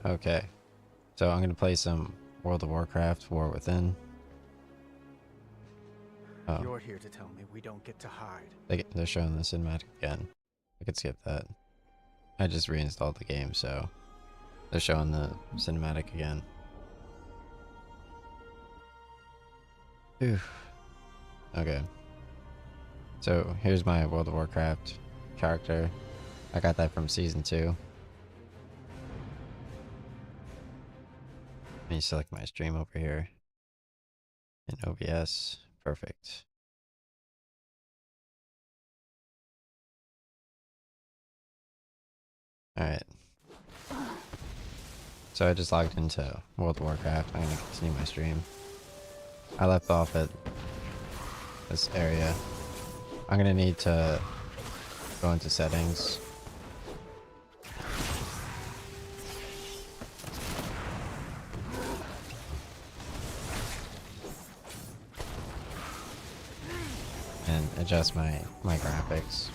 Okay, so I'm gonna play some World of Warcraft War Within. Oh, You're here to tell me we don't get to hide. they're showing the cinematic again. I could skip that. I just reinstalled the game, so they're showing the cinematic again. Phew. Okay, so here's my World of Warcraft character. I got that from season 2. Let me select my stream over here in OBS. Perfect. Alright. So I just logged into World of Warcraft. I'm gonna continue my stream. I left off at this area. I'm gonna need to go into settings. And adjust my graphics.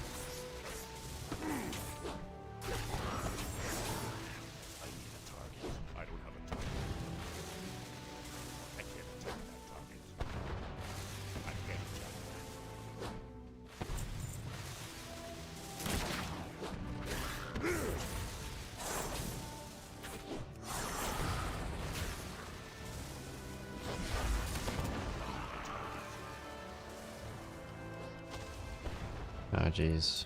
Oh jeez.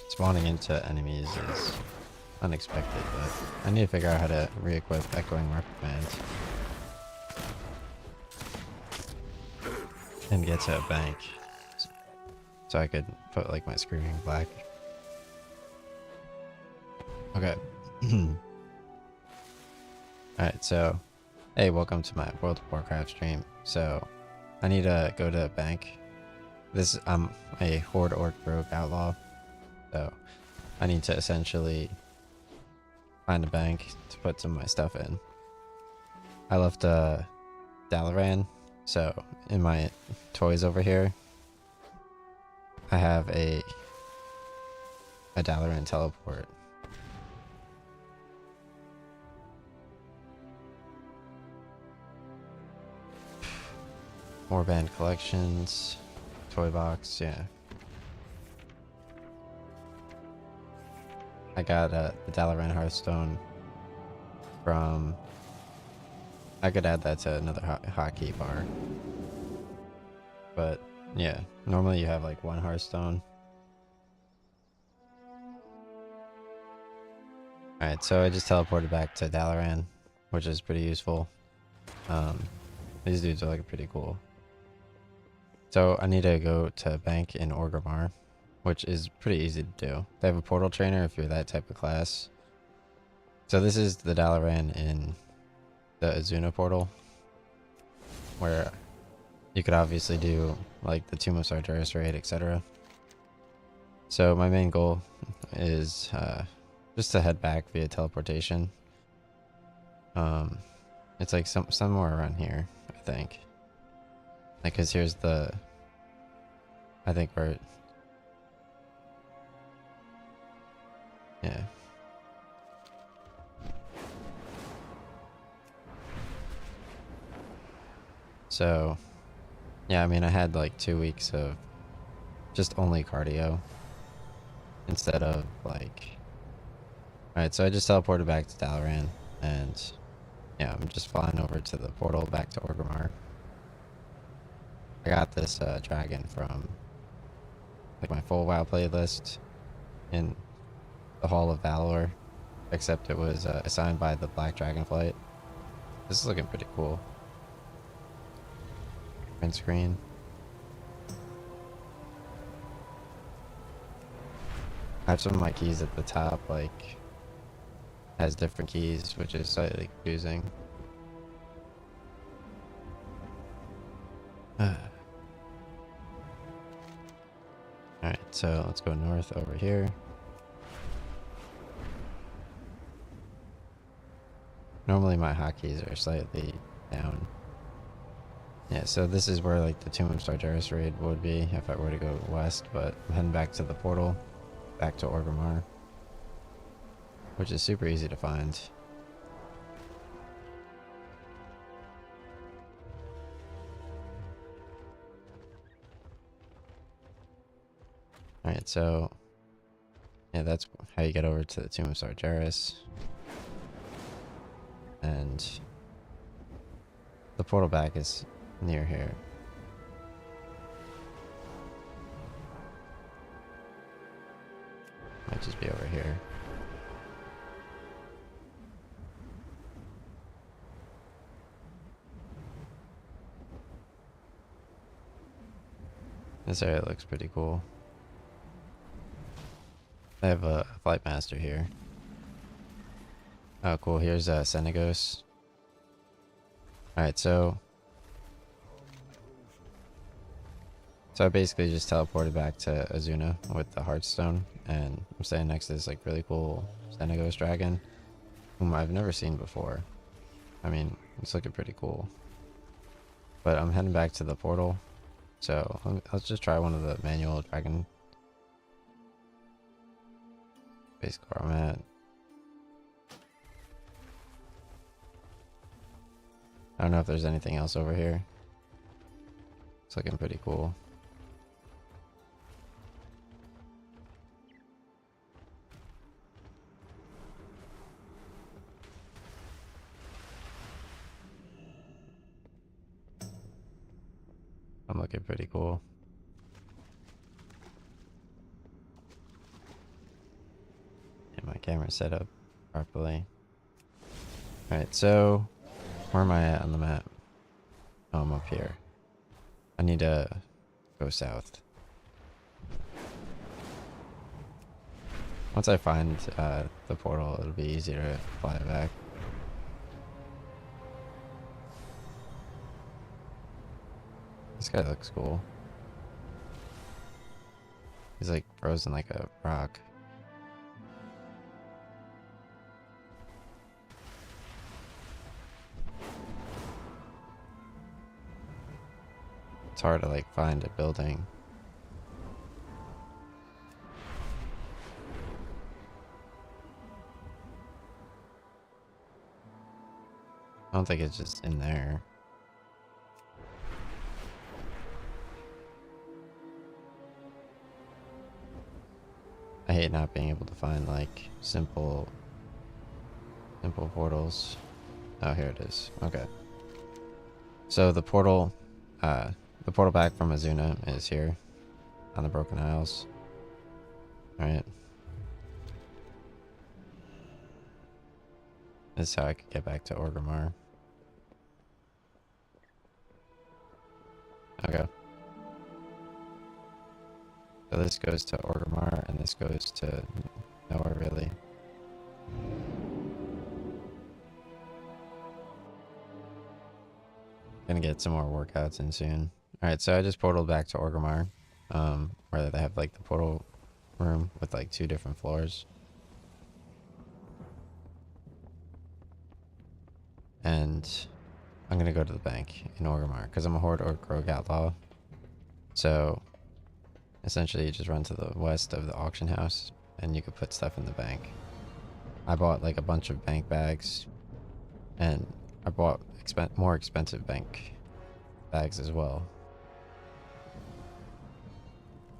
Spawning into enemies is unexpected, but I need to figure out how to re-equip Echoing Reprimand and get to a bank so I could put like my Screaming Black. Okay. Alright, so hey, welcome to my World of Warcraft stream. So I need to go to a bank. I'm a Horde Orc Rogue Outlaw, so I need to essentially find a bank to put some of my stuff in. I left Dalaran, so in my toys over here I have a Dalaran teleport. More band collections, toy box, yeah. I got the Dalaran Hearthstone from. I could add that to another hotkey bar. But yeah, normally you have like one Hearthstone. Alright, so I just teleported back to Dalaran, which is pretty useful. These dudes are like pretty cool. So I need to go to a bank in Orgrimmar, which is pretty easy to do. They have a portal trainer if you're that type of class. So this is the Dalaran in the Azuna portal, where you could obviously do like the Tomb of Sargeras raid, etc. So my main goal is just to head back via teleportation. It's like somewhere around here, I think. Like, cause here's the, I think where, yeah. So, yeah, I mean, I had like 2 weeks of just only cardio instead of like, alright, so I just teleported back to Dalaran, and yeah, I'm just flying over to the portal back to Orgrimmar. I got this dragon from like my full WoW playlist in the Hall of Valor, except it was assigned by the Black Dragonflight. This is looking pretty cool. Print screen. I have some of my keys at the top, like, has different keys, which is slightly confusing. Alright, so let's go north over here. Normally my hotkeys are slightly down. Yeah, so this is where like the Tomb of Sargeras raid would be if I were to go west, but I'm heading back to the portal, back to Orgrimmar, which is super easy to find. Alright, so yeah, that's how you get over to the Tomb of Sargeras. And the portal back is near here. Might just be over here. This area looks pretty cool. I have a flight master here. Oh, cool. Here's Senegos. Alright, so I basically just teleported back to Azuna with the Heartstone, and I'm standing next to this like really cool Senegos dragon, whom I've never seen before. I mean, it's looking pretty cool. But I'm heading back to the portal, so let's just try one of the manual dragon. Basically where I'm at. I don't know if there's anything else over here. It's looking pretty cool. I'm looking pretty cool. And my camera's set up properly. Alright, so where am I at on the map? Oh, I'm up here. I need to go south. Once I find the portal, it'll be easier to fly back. This guy looks cool. He's like frozen like a rock. It's hard to like find a building. I don't think it's just in there. I hate not being able to find like simple portals. Oh, here it is. Okay. So the portal back from Azuna is here on the Broken Isles. Alright. This is how I could get back to Orgrimmar. Okay. So this goes to Orgrimmar, and this goes to nowhere really. Gonna get some more workouts in soon. Alright, so I just portaled back to Orgrimmar, where they have like the portal room with like 2 different floors. And I'm gonna go to the bank in Orgrimmar because I'm a Horde or Rogue Outlaw. So essentially you just run to the west of the auction house and you can put stuff in the bank. I bought like a bunch of bank bags, and I bought more expensive bank bags as well.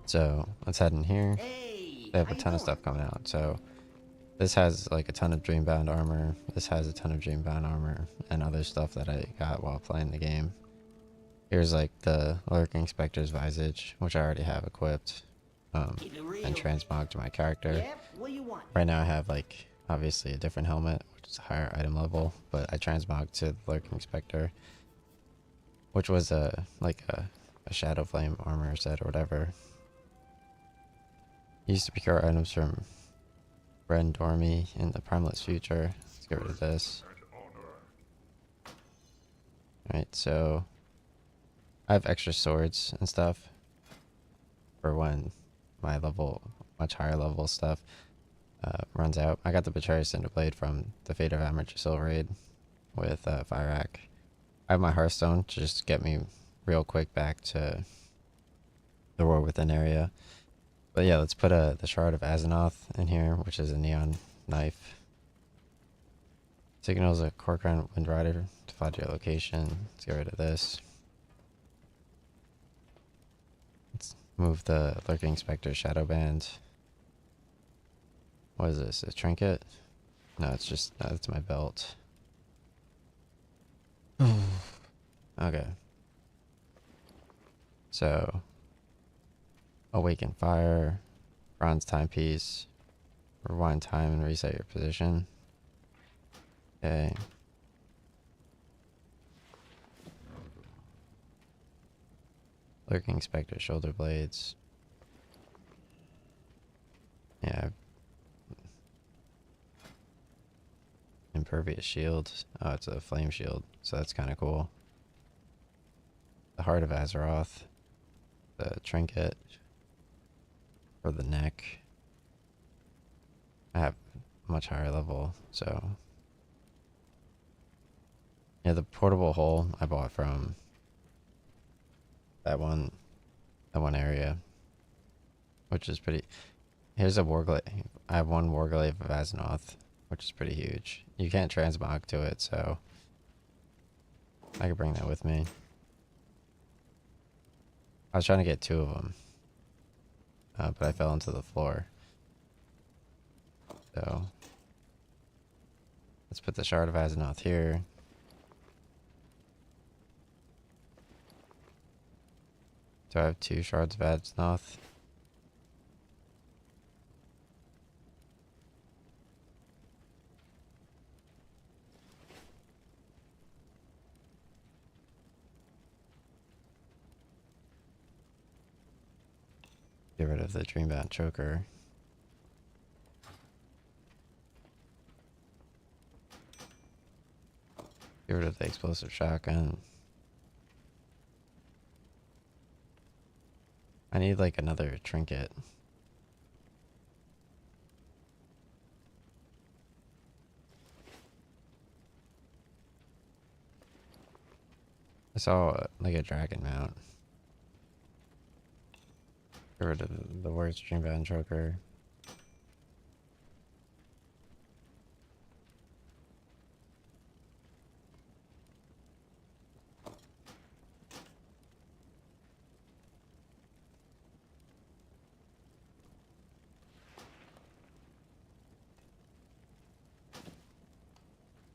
So let's head in here. They have a ton of stuff coming out. So this has like a ton of Dreambound armor. This has a ton of Dreambound armor and other stuff that I got while playing the game. Here's like the Lurking Spectre's Visage, which I already have equipped and transmogged to my character. Right now I have like obviously a different helmet, which is a higher item level, but I transmogged to the Lurking Spectre, which was like a Shadow Flame armor set or whatever. Used to procure items from Ren Dormy in the Primeless Future. Let's get rid of this. Alright, so I have extra swords and stuff for when my much higher level stuff runs out. I got the Betrayer's Cinderblade from the Fate of Amaranthus raid, with Fire Rack. I have my Hearthstone to just get me real quick back to the War Within area. But yeah, let's put the Shard of Azeroth in here, which is a neon knife. Signals a Corcoran Wind Rider to fly to your location. Let's get rid of this. Let's move the Lurking Spectre Shadow Band. What is this? A trinket? No, it's just it's my belt. Okay. So, Awaken Fire, Bronze Timepiece, rewind time and reset your position. Okay. Lurking Spectre Shoulder Blades. Yeah. Impervious Shield. Oh, it's a flame shield, so that's kind of cool. The Heart of Azeroth. The trinket for the neck. I have much higher level, so yeah, the portable hole I bought from that one area, which is pretty. Here's a Warglaive. I have one Warglaive of Azeroth, which is pretty huge. You can't transmog to it, so I could bring that with me. I was trying to get 2 of them, but I fell into the floor. So let's put the Shard of Azeroth here. Do I have 2 Shards of Azeroth? Get rid of the Dreambound Choker. Get rid of the Explosive Shotgun. I need like another trinket. I saw like a dragon mount. Get rid of the worst Dreambound Choker.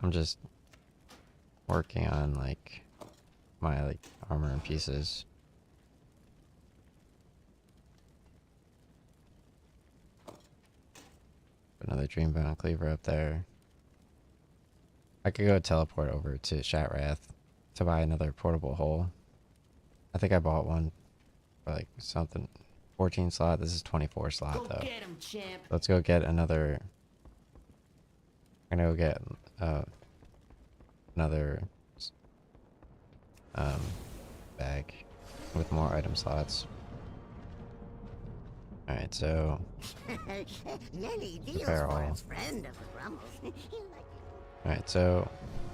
I'm just working on like my armor and pieces. Another Dreambound Cleaver up there. I could go teleport over to Shatrath to buy another portable hole. I think I bought one for like something 14 slot. This is 24 slot though. Let's go get another. I'm gonna go get another bag with more item slots. Alright, so prepare all. Alright, so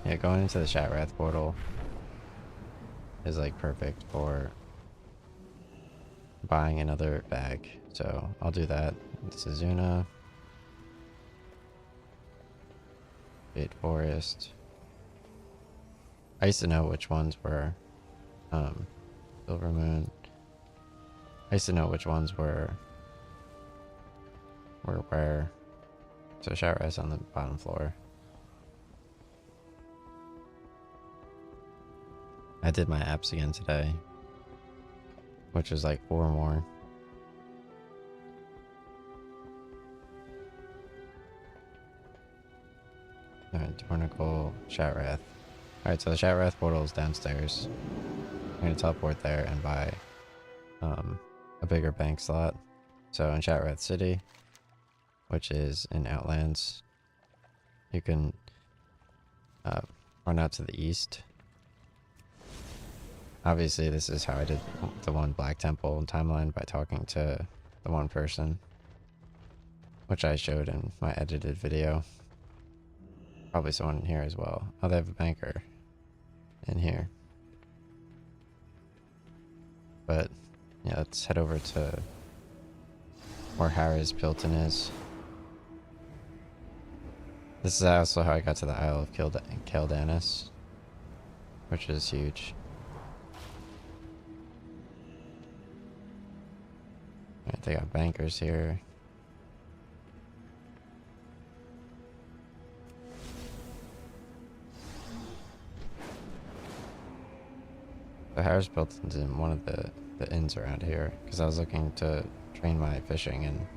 yeah, going into the Shatrath portal is like perfect for buying another bag. So I'll do that. Sazuna, Fate Forest. I used to know which ones were Silver Moon. I used to know which ones were where. So Shatrath's on the bottom floor. I did my apps again today, which is like 4 more. Alright, Tornicle, Shatrath. Alright, so the Shatrath portal is downstairs. I'm gonna teleport there and buy a bigger bank slot. So in Shatrath City, which is in Outlands, you can run out to the east. Obviously, this is how I did the one Black Temple timeline, by talking to the one person, which I showed in my edited video. Probably someone in here as well. Oh, they have a banker in here. But yeah, let's head over to where Harry's Pilton is. This is also how I got to the Isle of Keldanis, which is huge. Alright, they got bankers here. So Harris Pilton's in one of the inns around here, because I was looking to train my fishing, and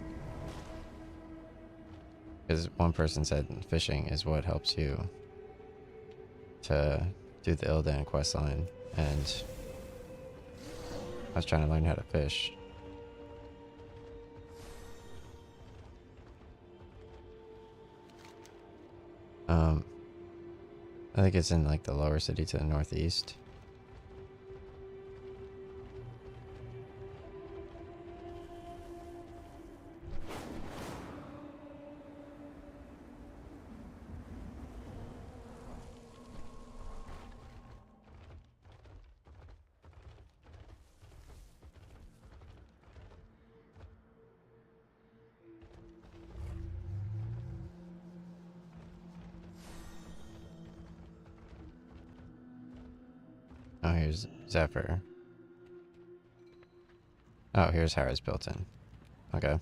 because one person said fishing is what helps you to do the Illidan quest line, and I was trying to learn how to fish. I think it's in like the lower city to the northeast. Oh, here's Zephyr. Oh, here's Harris Pilton. Okay.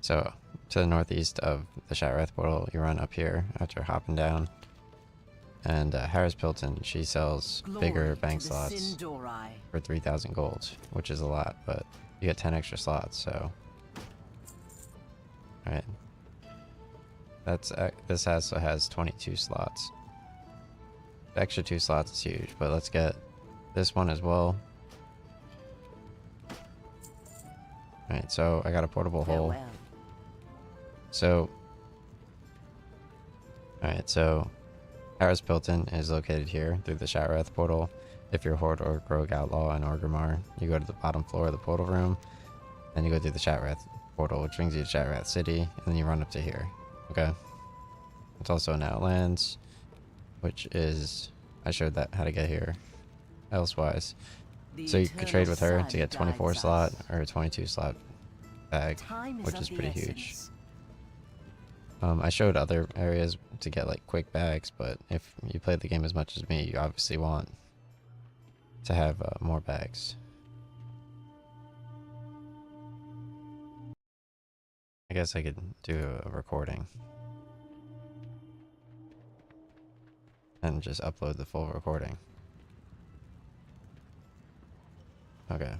So, to the northeast of the Shatrath portal, you run up here after hopping down. And Harris Pilton, she sells bigger bank slots for 3,000 gold, which is a lot, but you get 10 extra slots, so... Alright. This also has 22 slots. The extra 2 slots is huge, but let's get this one as well. Alright, so I got a portable hole. So... Alright, so... Harris Pilton is located here through the Shatrath portal. If you're Horde or Rogue Outlaw in Orgrimmar, you go to the bottom floor of the portal room, then you go through the Shatrath portal, which brings you to Shatrath City, and then you run up to here. Okay? It's also in Outlands, which is... I showed that how to get here elsewise. So you could trade with her to get 24 slot or 22 slot bag, which is pretty huge. I showed other areas to get like quick bags, but if you played the game as much as me, you obviously want to have more bags. I guess I could do a recording and just upload the full recording. Okay.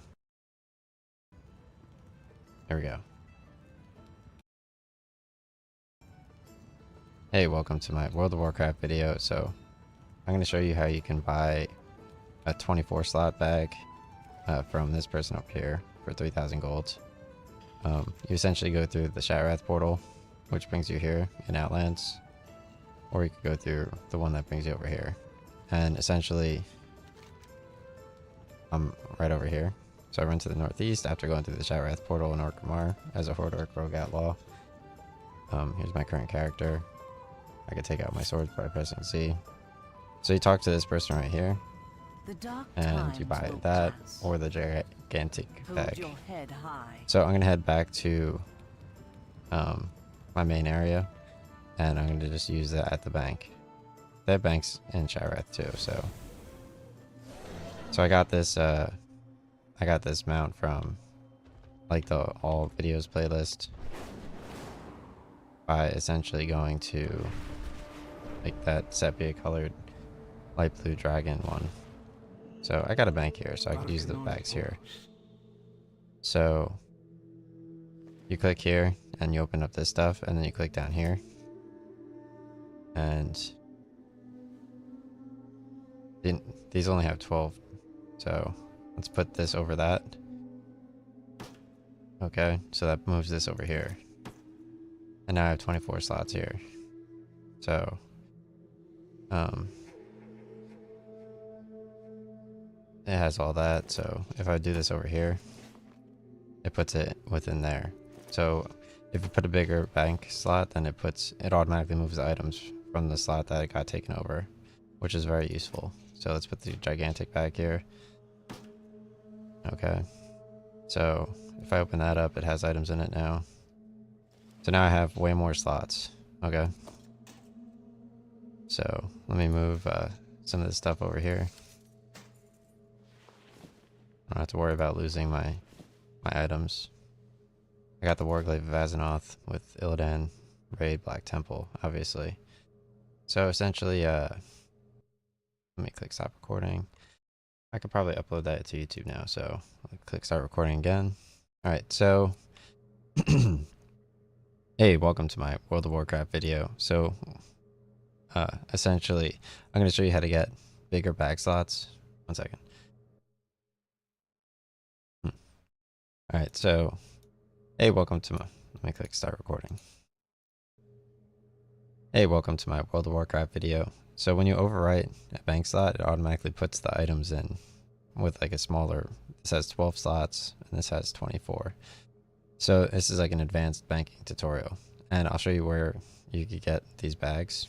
Here we go. Hey, welcome to my World of Warcraft video. So I'm going to show you how you can buy a 24 slot bag from this person up here for 3,000 gold. You essentially go through the Shatrath portal, which brings you here in Outlands, or you could go through the one that brings you over here. And essentially, I'm right over here. So I run to the northeast after going through the Shatrath portal in Orgrimmar as a Horde or Rogue Outlaw. Here's my current character. I could take out my swords by pressing C. So you talk to this person right here, and you buy that or the gigantic bag. So I'm gonna head back to my main area, and I'm gonna just use that at the bank. They have banks in Shatrath too, so I got this mount from like the all videos playlist by essentially going to like that sepia colored light blue dragon one. So I got a bank here, so I could use the bags here. So you click here and you open up this stuff, and then you click down here, and these only have 12, so let's put this over that. Okay, so that moves this over here, and now I have 24 slots here. So it has all that. So if I do this over here, it puts it within there. So if you put a bigger bank slot, then it automatically moves the items from the slot that it got taken over, which is very useful. So let's put the gigantic bag here. Okay. So if I open that up, it has items in it now. So now I have way more slots. Okay. So let me move some of this stuff over here. I don't have to worry about losing my items. I got the Warglaive of Azeroth with Illidan, Raid, Black Temple, obviously. So essentially, let me click stop recording. I could probably upload that to YouTube now, so I'll click start recording again. Alright, so hey, welcome to my World of Warcraft video. So essentially, I'm going to show you how to get bigger bag slots. One second. Alright, so hey, welcome to my, let me click start recording. Hey, welcome to my World of Warcraft video. So when you overwrite a bank slot, it automatically puts the items in with like a smaller, this has 12 slots and this has 24. So this is like an advanced banking tutorial, and I'll show you where you could get these bags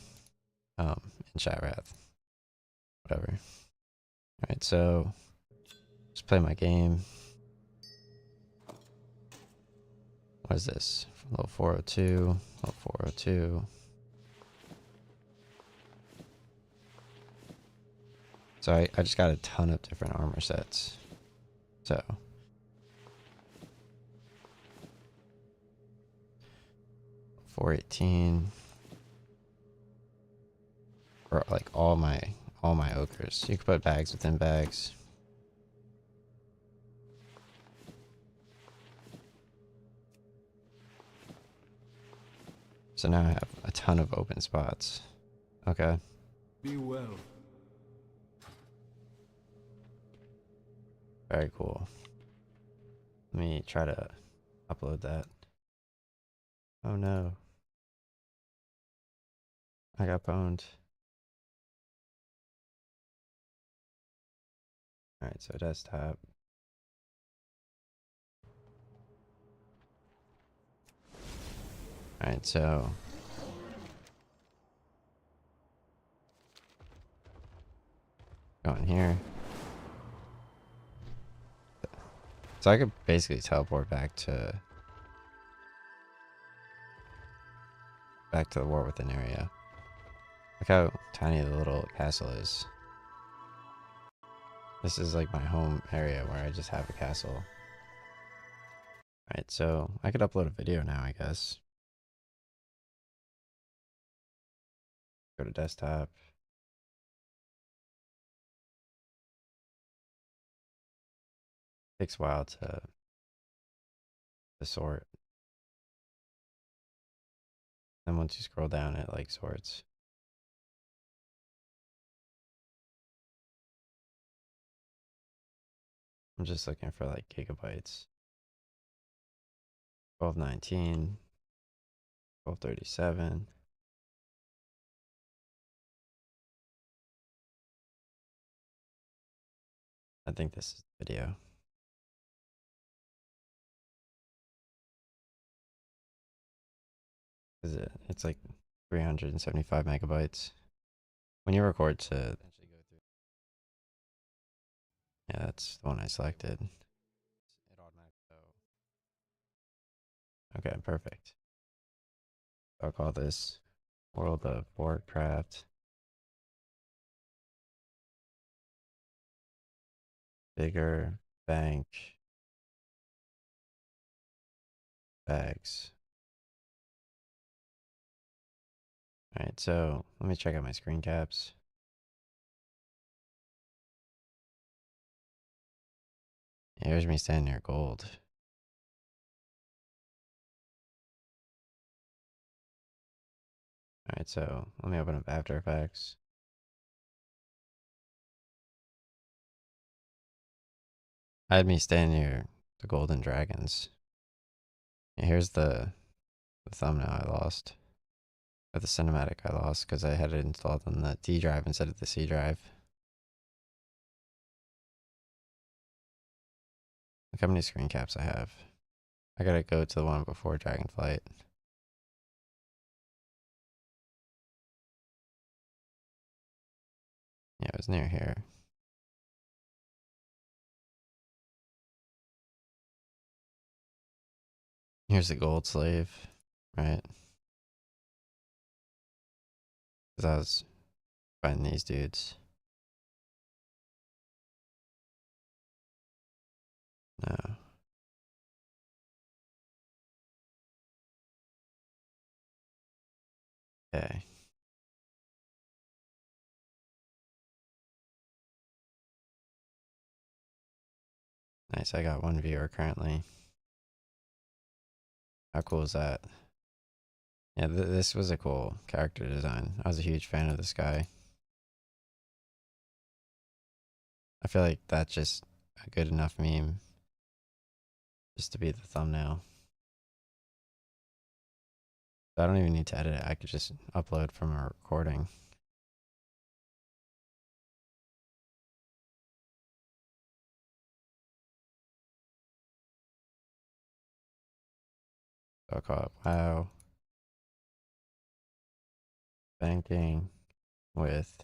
in Chatrath, whatever. All right, so just play my game. What is this? Level 402, level 402. So I just got a ton of different armor sets. So 418 for like all my ogres. You can put bags within bags. So now I have a ton of open spots. Okay. Be well. Very cool. Let me try to upload that. Oh no. I got pwned. Alright, so desktop. Alright, so go in here. So I could basically teleport back to the war within area. Look how tiny the little castle is. This is like my home area where I just have a castle. Alright, so I could upload a video now, I guess. Go to desktop. Takes a while to sort. Then once you scroll down, it like sorts. I'm just looking for like gigabytes. 1219, 1237. I think this is the video. Is it? It's like 375 megabytes. When you record to eventually go through. Yeah, that's the one I selected. It automatically. Okay, perfect. I'll call this World of Warcraft Bigger Bank Bags. Alright, so let me check out my screen caps. Here's me standing near gold. Alright, so let me open up After Effects. I had me standing near the golden dragons. And here's the thumbnail I lost. Or the cinematic I lost because I had it installed on the D drive instead of the C drive. Look how many screen caps I have. I gotta go to the one before Dragonflight. Yeah, it was near here. Here's the gold slave, right? Because I was fighting these dudes. No. Okay. Nice, I got one viewer currently. How cool is that? Yeah, this was a cool character design. I was a huge fan of this guy. I feel like that's just a good enough meme just to be the thumbnail. I don't even need to edit it. I could just upload from a recording. So I'll call it WoW Banking with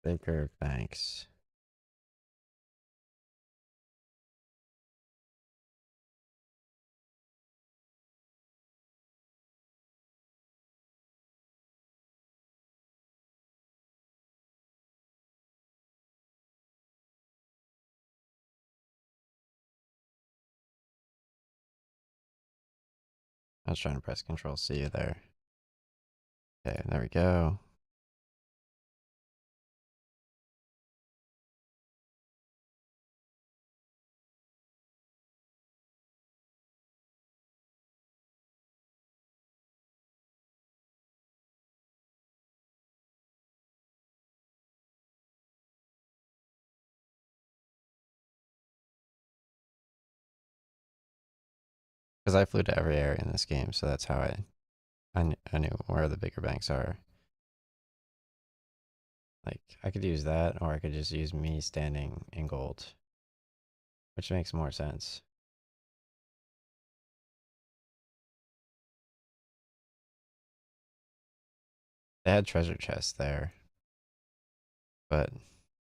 Baker Banks. I was trying to press Control C there. Okay, there we go. Because I flew to every area in this game, so that's how I knew where the bigger banks are. Like, I could use that, or I could just use me standing in gold, which makes more sense. They had treasure chests there, but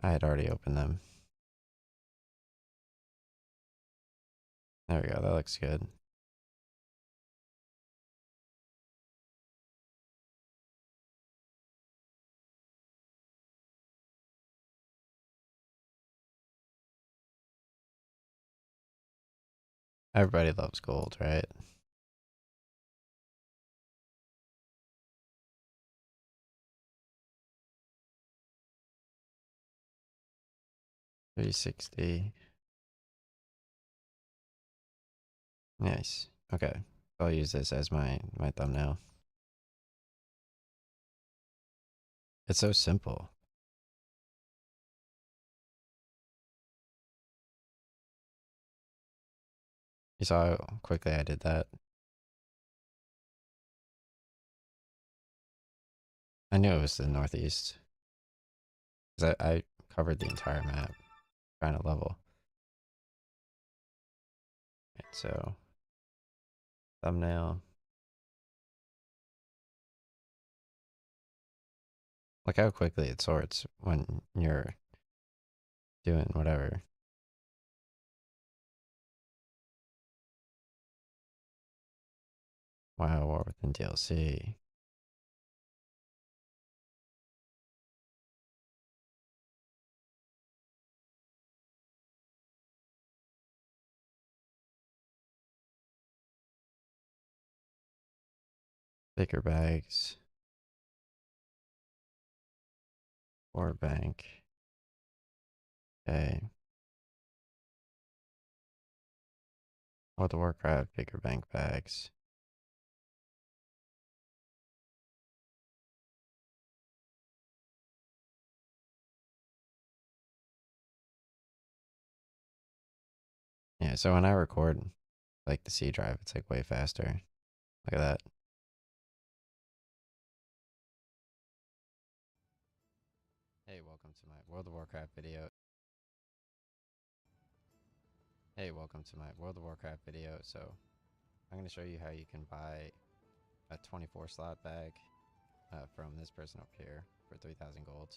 I had already opened them. There we go, that looks good. Everybody loves gold, right? $360. Nice. Okay. I'll use this as my thumbnail. It's so simple. You saw how quickly I did that. I knew it was the northeast. Because I covered the entire map trying to level. Right, so, thumbnail. Look how quickly it sorts when you're doing whatever. Wow, War Within DLC. Bigger bags. Or bank. Okay. Or the Warcraft bigger bank bags. Yeah, so when I record like the C drive, it's like way faster. Look at that. Hey, welcome to my World of Warcraft video. Hey, welcome to my World of Warcraft video. So I'm going to show you how you can buy a 24 slot bag from this person up here for 3,000 gold.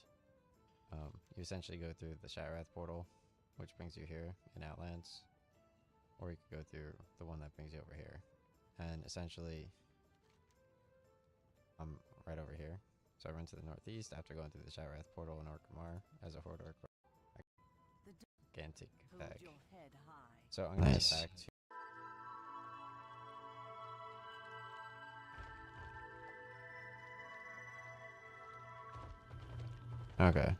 You essentially go through the Shatrath portal, which brings you here in Outlands, or you could go through the one that brings you over here. And essentially, I'm right over here. So I run to the northeast after going through the Shatrath portal in Orgrimmar as a Horde Orc. Gigantic bag. So I'm going to head back to Okay.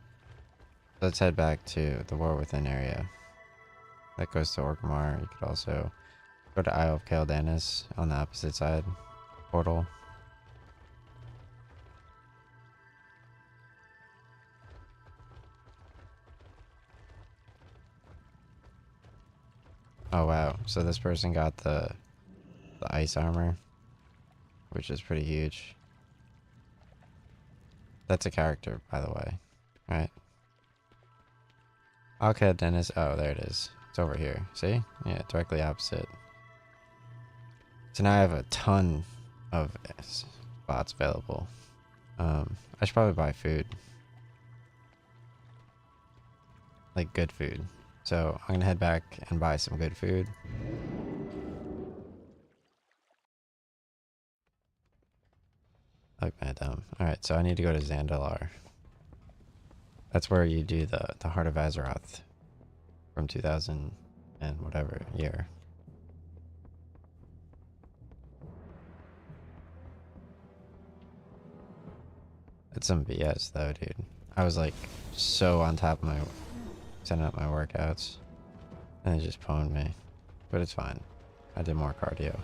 Let's head back to the War Within area. That goes to Orgrimmar. You could also go to Isle of Kael'danis on the opposite side. Portal. Oh wow. So this person got the ice armor, which is pretty huge. That's a character, by the way. Right? Okay, Dennis. Oh, there it is. It's over here. See? Yeah, directly opposite. So now I have a ton of spots available. I should probably buy food. Like good food. So I'm gonna head back and buy some good food. Look, man, dumb. Alright, so I need to go to Zandalar. That's where you do the Heart of Azeroth from 2000 and whatever year. It's some BS though, dude. I was like so on top of my setting up my workouts, and it just pwned me. But it's fine. I did more cardio.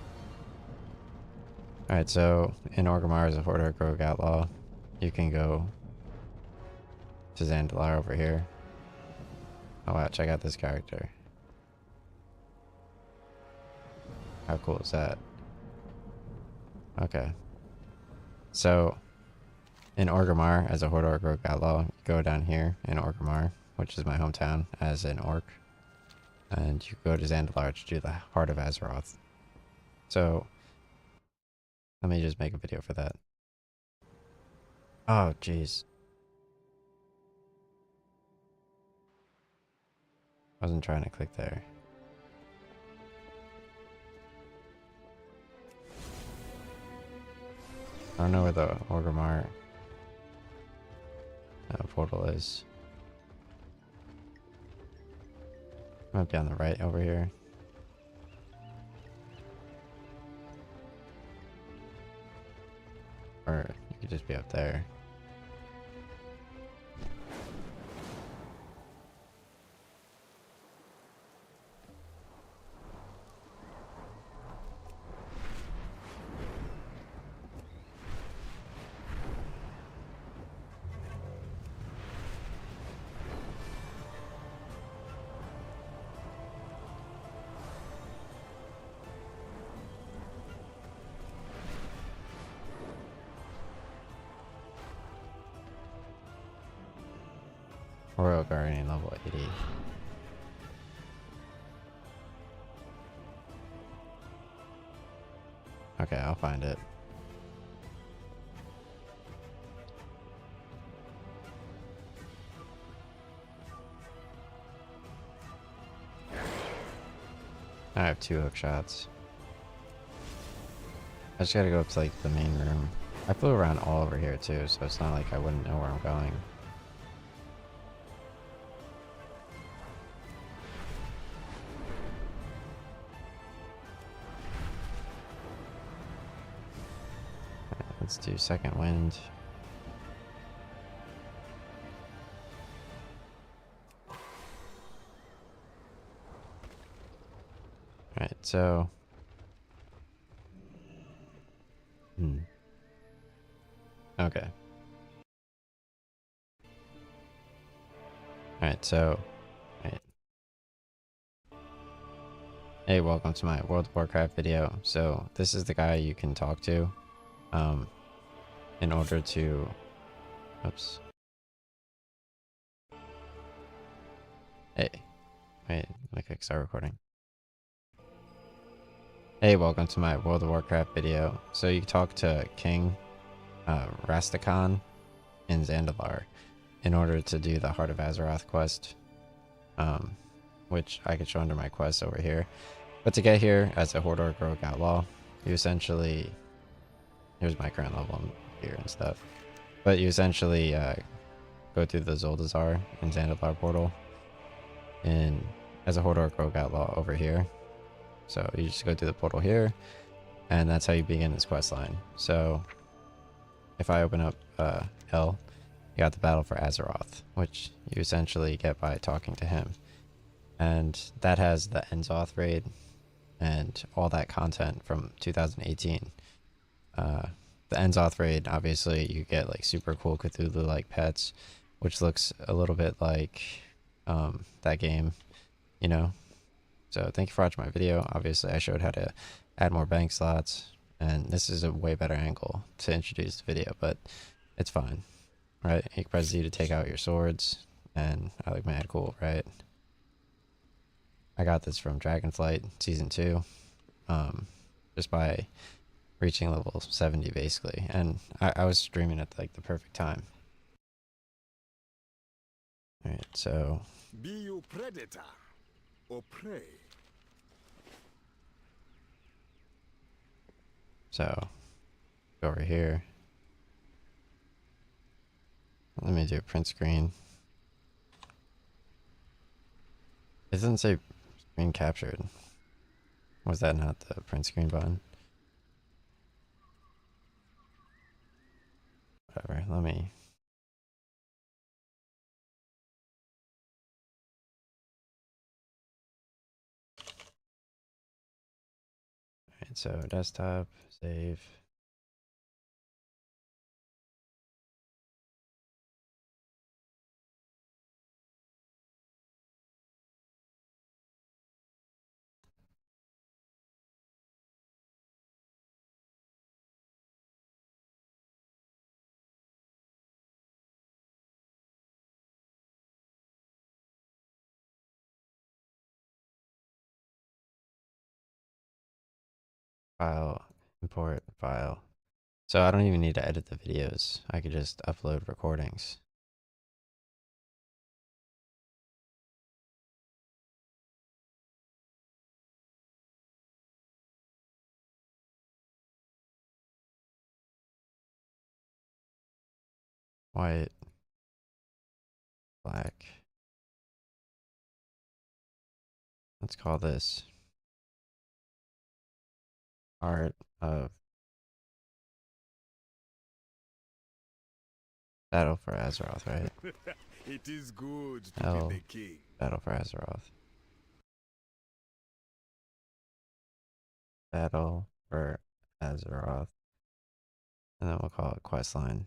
Alright, so in Orgrimmar as a Horde Orc Rogue Outlaw, you can go to Zandalar over here. Oh wow, check out this character. How cool is that? Okay. So, in Orgrimmar, as a Horde Orc Rogue Outlaw, you go down here in Orgrimmar, which is my hometown, as an Orc. And you go to Zandalar to do the Heart of Azeroth. So, let me just make a video for that. Oh, jeez. I wasn't trying to click there. I don't know where the Orgrimmar portal is. Might be on the right over here. Or you could just be up there. Royal Guardian level 80. Okay, I'll find it. I have 2 hook shots. I just gotta go up to like the main room. I flew around all over here too, so it's not like I wouldn't know where I'm going. Let's do second wind. Alright, so... Okay. Alright, so... Right. Hey, welcome to my World of Warcraft video. So, this is the guy you can talk to. In order to... Oops. Hey. Wait, let me click start recording. Hey, welcome to my World of Warcraft video. So you talk to King Rastakhan in Zandalar in order to do the Heart of Azeroth quest, which I could show under my quest over here. But to get here as a Horde Rogue Outlaw, you essentially, here's my current level here and stuff, but you essentially go through the Zoldazar and Zandalar portal in as a Horde Rogue Outlaw over here. So you just go through the portal here, and that's how you begin this quest line. So if I open up L, you got the Battle for Azeroth, which you essentially get by talking to him. And that has the Enzoth raid and all that content from 2018. The Enzoth raid, obviously, you get like super cool Cthulhu-like pets, which looks a little bit like that game, you know. So thank you for watching my video. Obviously, I showed how to add more bank slots, and this is a way better angle to introduce the video, but it's fine, right? You can press Z to take out your swords, and I look mad cool, right? I got this from Dragonflight Season 2, just by reaching level 70, basically, and I was streaming at like the perfect time. Alright, so... Be you predator or prey? So, go over here. Let me do a print screen. It doesn't say screen captured. Was that not the print screen button? Whatever, let me... Alright, so desktop, save. File, import file. So I don't even need to edit the videos. I could just upload recordings. White, black. Let's call this Art of Battle for Azeroth, right? It is good to L, be the king. Battle for Azeroth. Battle for Azeroth. And then we'll call it questline.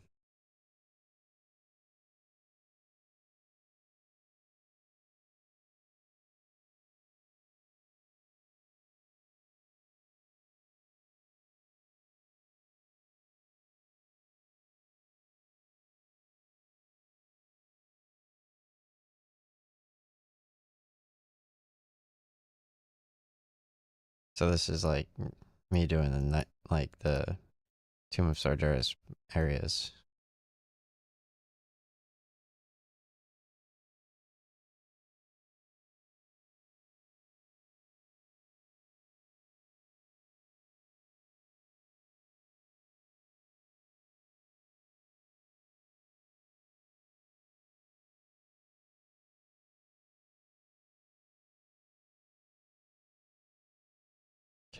So this is like me doing the night, like the Tomb of Sargeras areas.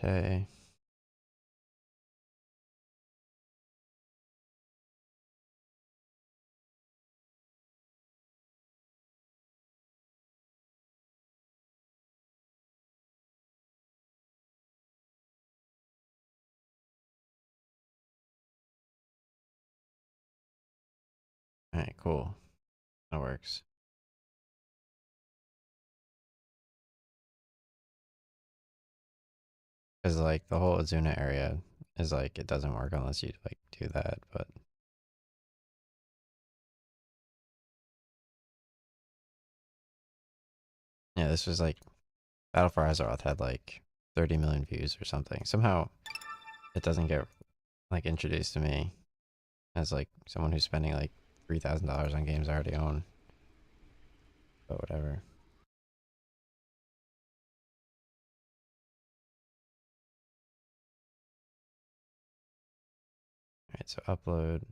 Okay. Alright, cool. That works. Because like the whole Azuna area is like, it doesn't work unless you like do that, but yeah, this was like Battle for Azeroth had like 30 million views or something. Somehow it doesn't get like introduced to me as like someone who's spending like $3,000 on games I already own. But whatever. Alright, so upload.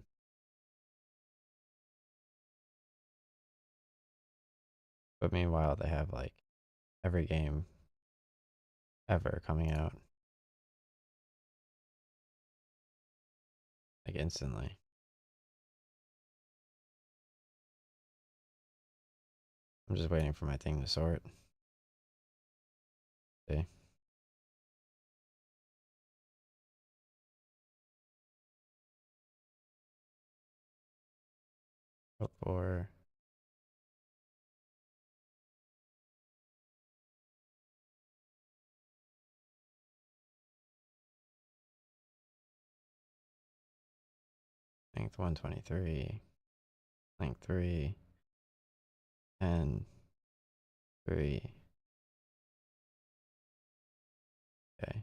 But meanwhile, they have like every game ever coming out. Like instantly. I'm just waiting for my thing to sort. See? Hope for length 123, length 3, and 3. Okay.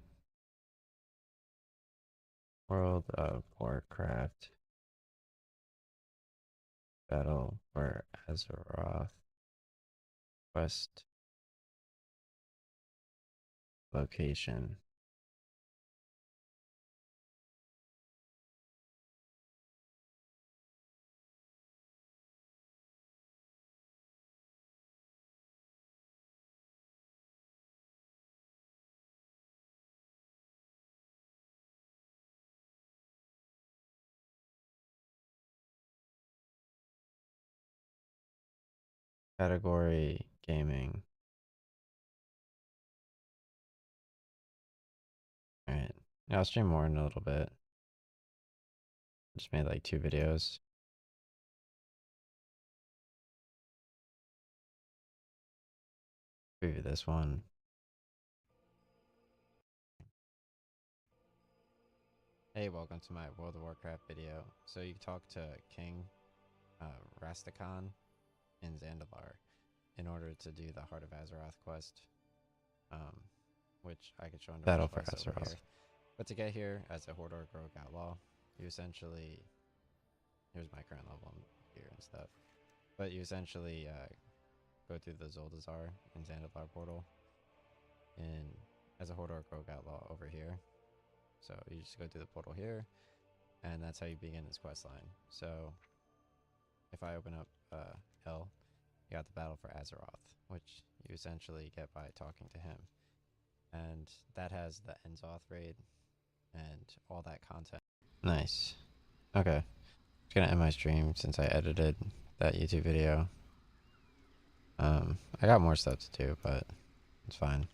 World of Warcraft. Battle for Azeroth. Quest. Location. Category gaming. Alright. Yeah, I'll stream more in a little bit. Just made like 2 videos. Preview this one. Hey, welcome to my World of Warcraft video. So you talk to King Rastakhan in Zandalar in order to do the Heart of Azeroth quest, which I could show in the Battle for Azeroth. But to get here as a Hordor Rogue Outlaw, you essentially, here's my current level here and stuff, but you essentially go through the Zoldazar in Zandalar portal in as a Hordor Rogue Outlaw over here. So you just go through the portal here, and that's how you begin this quest line. So if I open up L, you got the Battle for Azeroth, which you essentially get by talking to him. And that has the Enzoth raid and all that content. Nice. Okay. Just gonna end my stream since I edited that YouTube video. I got more stuff to do, but it's fine.